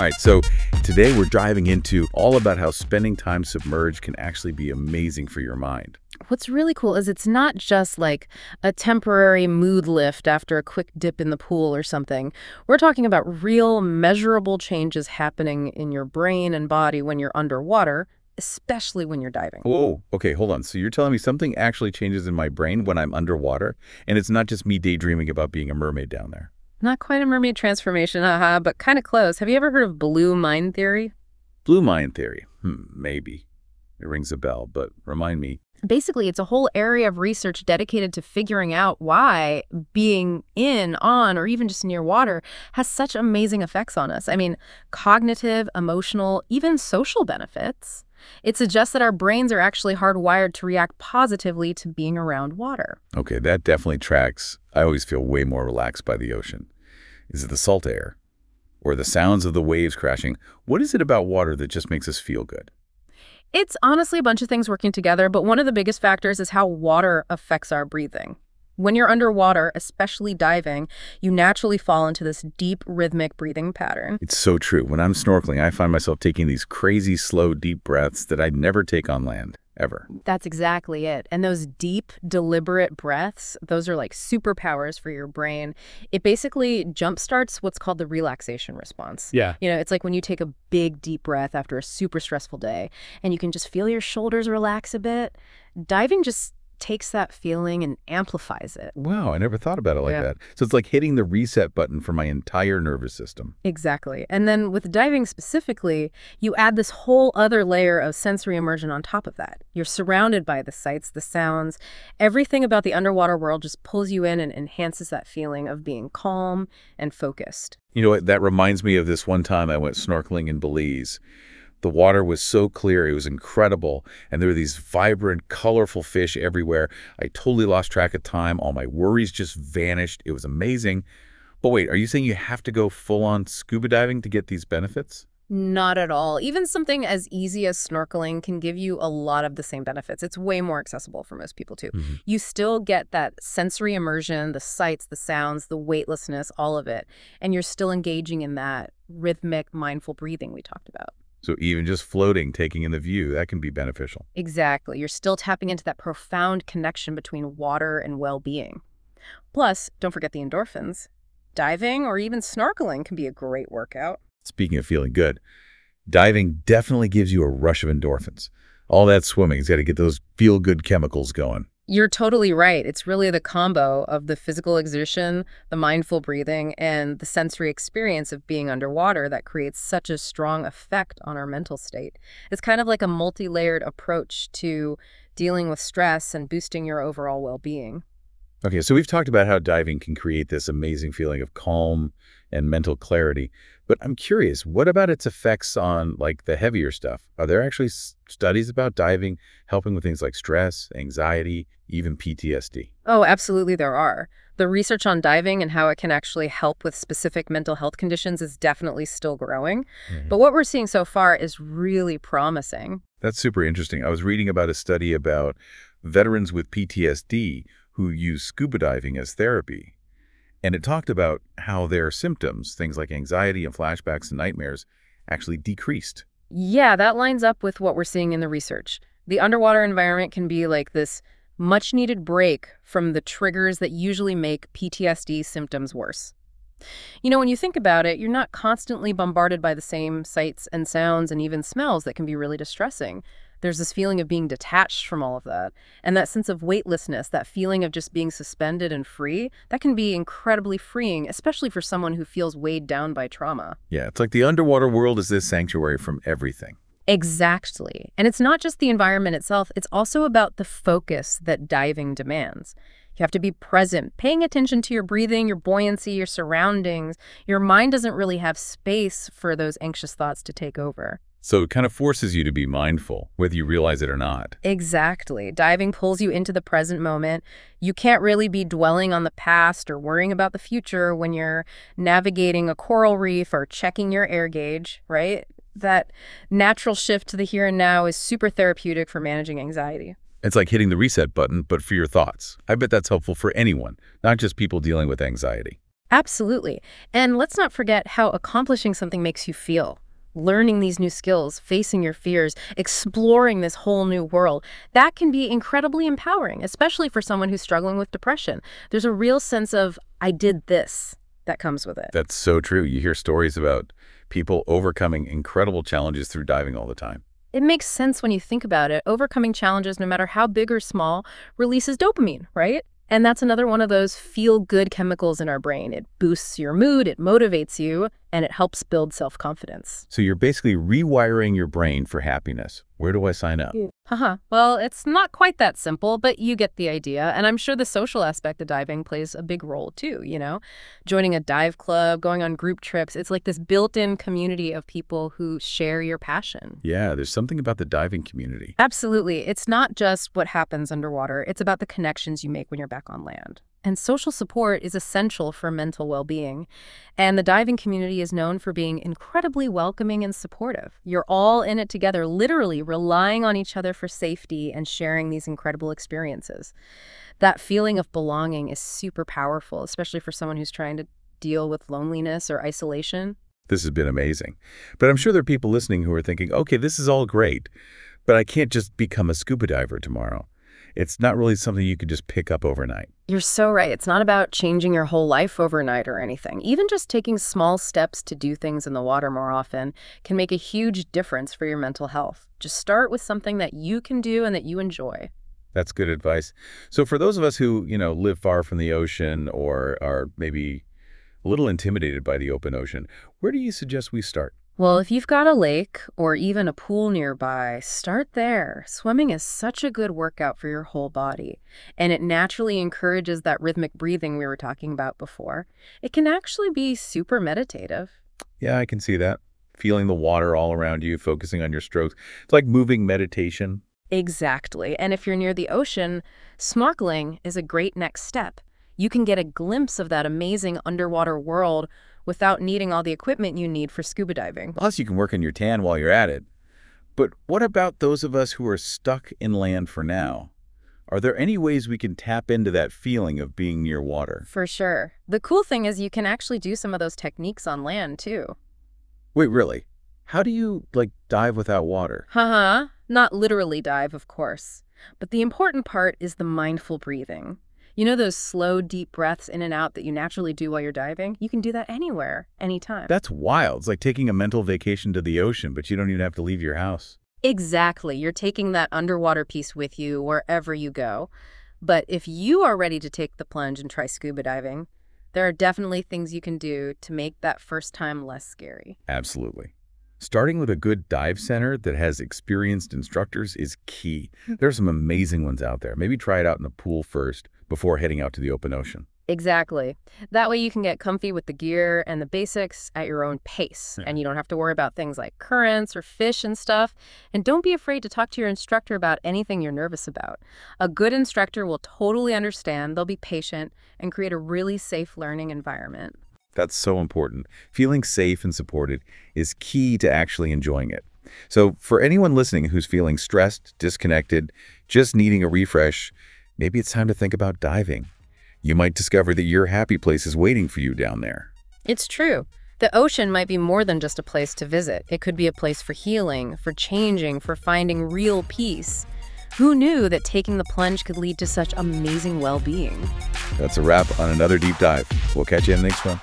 All right, so today we're diving into all about how spending time submerged can actually be amazing for your mind. What's really cool is it's not just like a temporary mood lift after a quick dip in the pool or something. We're talking about real, measurable changes happening in your brain and body when you're underwater, especially when you're diving. Oh, okay, hold on. So you're telling me something actually changes in my brain when I'm underwater, and it's not just me daydreaming about being a mermaid down there. Not quite a mermaid transformation, haha, but kind of close. Have you ever heard of blue mind theory? Blue mind theory. Maybe. It rings a bell, but remind me. Basically, it's a whole area of research dedicated to figuring out why being in, on, or even just near water has such amazing effects on us. I mean, cognitive, emotional, even social benefits. It suggests that our brains are actually hardwired to react positively to being around water. Okay, that definitely tracks. I always feel way more relaxed by the ocean. Is it the salt air? Or the sounds of the waves crashing? What is it about water that just makes us feel good? It's honestly a bunch of things working together, but one of the biggest factors is how water affects our breathing. When you're underwater, especially diving, you naturally fall into this deep, rhythmic breathing pattern. It's so true. When I'm snorkeling, I find myself taking these crazy, slow, deep breaths that I'd never take on land, ever. That's exactly it. And those deep, deliberate breaths, those are like superpowers for your brain. It basically jumpstarts what's called the relaxation response. Yeah. It's like when you take a big, deep breath after a super stressful day, and you can just feel your shoulders relax a bit. Diving just takes that feeling and amplifies it. Wow, I never thought about it like Yeah. that. So it's like hitting the reset button for my entire nervous system. Exactly. And then with diving specifically, you add this whole other layer of sensory immersion on top of that. You're surrounded by the sights, the sounds. Everything about the underwater world just pulls you in and enhances that feeling of being calm and focused. You know what? That reminds me of this one time I went snorkeling in Belize. The water was so clear, it was incredible, and there were these vibrant, colorful fish everywhere. I totally lost track of time. All my worries just vanished. It was amazing. But wait, are you saying you have to go full-on scuba diving to get these benefits? Not at all. Even something as easy as snorkeling can give you a lot of the same benefits. It's way more accessible for most people, too. You still get that sensory immersion, the sights, the sounds, the weightlessness, all of it. And you're still engaging in that rhythmic, mindful breathing we talked about. So even just floating, taking in the view, that can be beneficial. Exactly. You're still tapping into that profound connection between water and well-being. Plus, don't forget the endorphins. Diving or even snorkeling can be a great workout. Speaking of feeling good, diving definitely gives you a rush of endorphins. All that swimming's got to get those feel-good chemicals going. You're totally right. It's really the combo of the physical exertion, the mindful breathing, and the sensory experience of being underwater that creates such a strong effect on our mental state. It's kind of like a multi-layered approach to dealing with stress and boosting your overall well-being. Okay, so we've talked about how diving can create this amazing feeling of calm and mental clarity, but I'm curious, what about its effects on, like, the heavier stuff? Are there actually studies about diving helping with things like stress, anxiety, even PTSD? Oh, absolutely there are. The research on diving and how it can actually help with specific mental health conditions is definitely still growing. But what we're seeing so far is really promising. That's super interesting. I was reading about a study about veterans with PTSD who use scuba diving as therapy. And it talked about how their symptoms, things like anxiety and flashbacks and nightmares, actually decreased. Yeah, that lines up with what we're seeing in the research. The underwater environment can be like this much-needed break from the triggers that usually make PTSD symptoms worse. When you think about it, you're not constantly bombarded by the same sights and sounds and even smells that can be really distressing. There's this feeling of being detached from all of that. And that sense of weightlessness, that feeling of just being suspended and free, that can be incredibly freeing, especially for someone who feels weighed down by trauma. Yeah, it's like the underwater world is this sanctuary from everything. Exactly. And it's not just the environment itself, it's also about the focus that diving demands. You have to be present, paying attention to your breathing, your buoyancy, your surroundings. Your mind doesn't really have space for those anxious thoughts to take over. So it kind of forces you to be mindful, whether you realize it or not. Exactly. Diving pulls you into the present moment. You can't really be dwelling on the past or worrying about the future when you're navigating a coral reef or checking your air gauge, right? That natural shift to the here and now is super therapeutic for managing anxiety. It's like hitting the reset button, but for your thoughts. I bet that's helpful for anyone, not just people dealing with anxiety. Absolutely. And let's not forget how accomplishing something makes you feel. Learning these new skills, facing your fears, exploring this whole new world, that can be incredibly empowering, especially for someone who's struggling with depression. There's a real sense of, I did this, that comes with it. That's so true. You hear stories about people overcoming incredible challenges through diving all the time. It makes sense when you think about it. Overcoming challenges, no matter how big or small, releases dopamine, right? And that's another one of those feel-good chemicals in our brain. It boosts your mood, it motivates you, and it helps build self-confidence. So you're basically rewiring your brain for happiness. Where do I sign up? Haha. Well, it's not quite that simple, but you get the idea. And I'm sure the social aspect of diving plays a big role too, you know? Joining a dive club, going on group trips, it's like this built-in community of people who share your passion. Yeah, there's something about the diving community. Absolutely. It's not just what happens underwater. It's about the connections you make when you're back on land. And social support is essential for mental well-being. And the diving community is known for being incredibly welcoming and supportive. You're all in it together, literally relying on each other for safety and sharing these incredible experiences. That feeling of belonging is super powerful, especially for someone who's trying to deal with loneliness or isolation. This has been amazing. But I'm sure there are people listening who are thinking, okay, this is all great, but I can't just become a scuba diver tomorrow. It's not really something you could just pick up overnight. You're so right. It's not about changing your whole life overnight or anything. Even just taking small steps to do things in the water more often can make a huge difference for your mental health. Just start with something that you can do and that you enjoy. That's good advice. So for those of us who, live far from the ocean or are maybe a little intimidated by the open ocean, where do you suggest we start? Well, if you've got a lake or even a pool nearby, start there. Swimming is such a good workout for your whole body, and it naturally encourages that rhythmic breathing we were talking about before. It can actually be super meditative. Yeah, I can see that. Feeling the water all around you, focusing on your strokes. It's like moving meditation. Exactly. And if you're near the ocean, snorkeling is a great next step. You can get a glimpse of that amazing underwater world without needing all the equipment you need for scuba diving. Plus, you can work on your tan while you're at it. But what about those of us who are stuck inland for now? Are there any ways we can tap into that feeling of being near water? For sure. The cool thing is you can actually do some of those techniques on land, too. Wait, really? How do you, dive without water? Haha. Not literally dive, of course. But the important part is the mindful breathing. You know those slow, deep breaths in and out that you naturally do while you're diving? You can do that anywhere, anytime. That's wild. It's like taking a mental vacation to the ocean, but you don't even have to leave your house. Exactly. You're taking that underwater piece with you wherever you go. But if you are ready to take the plunge and try scuba diving, there are definitely things you can do to make that first time less scary. Absolutely. Starting with a good dive center that has experienced instructors is key. There are some amazing ones out there. Maybe try it out in the pool first before heading out to the open ocean. Exactly. That way you can get comfy with the gear and the basics at your own pace. Yeah. And you don't have to worry about things like currents or fish and stuff. And don't be afraid to talk to your instructor about anything you're nervous about. A good instructor will totally understand, they'll be patient, and create a really safe learning environment. That's so important. Feeling safe and supported is key to actually enjoying it. So for anyone listening who's feeling stressed, disconnected, just needing a refresh, maybe it's time to think about diving. You might discover that your happy place is waiting for you down there. It's true. The ocean might be more than just a place to visit. It could be a place for healing, for changing, for finding real peace. Who knew that taking the plunge could lead to such amazing well-being? That's a wrap on another deep dive. We'll catch you in the next one.